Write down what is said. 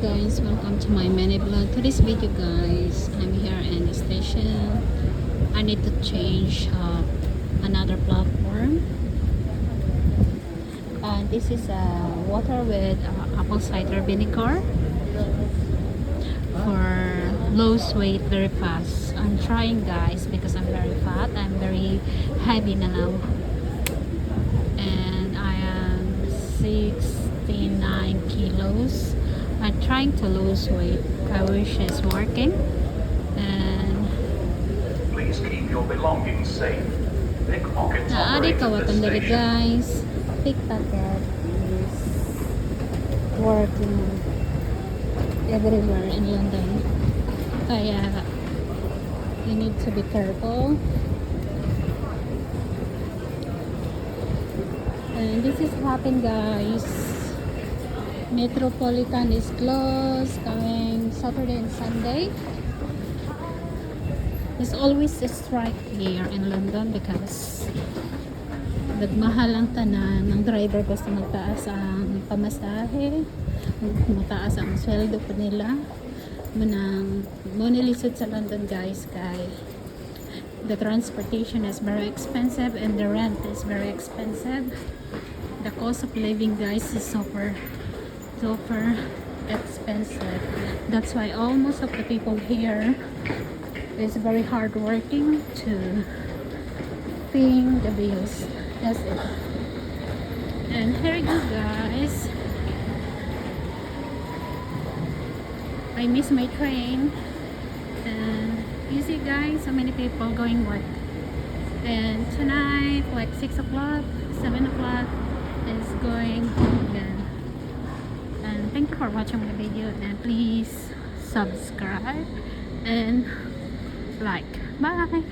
guys, welcome to my mini vlog. Today's video guys, I'm here in the station. I need to change another platform. This is water with apple cider vinegar for lose weight very fast. I'm trying guys because I'm very fat. I'm very heavy now. And I am 69 kilos. I'm trying to lose weight. I wish it's working. And Please keep your belongings safe. Pickpockets naari operate at kawatan this dali station. guys. Pickpocket is working everywhere in London. Kaya you need to be careful. And this is happening guys. Metropolitan is closed coming Saturday and Sunday. There's always a strike here in London because nagmahal ang tanan ng driver kasi magtaas ang pamasahe, mataas ang sweldo pa nila. Monilisod sa London guys kay the transportation is very expensive and the rent is very expensive. The cost of living guys is super expensive. That's why most of the people here is very hard working to paying the bills. That's it. And here you go guys. I miss my train. And you see guys, so many people going work. And tonight like 6 o'clock 7 o'clock is going home again. And thank you for watching my video, and please subscribe and like. Bye.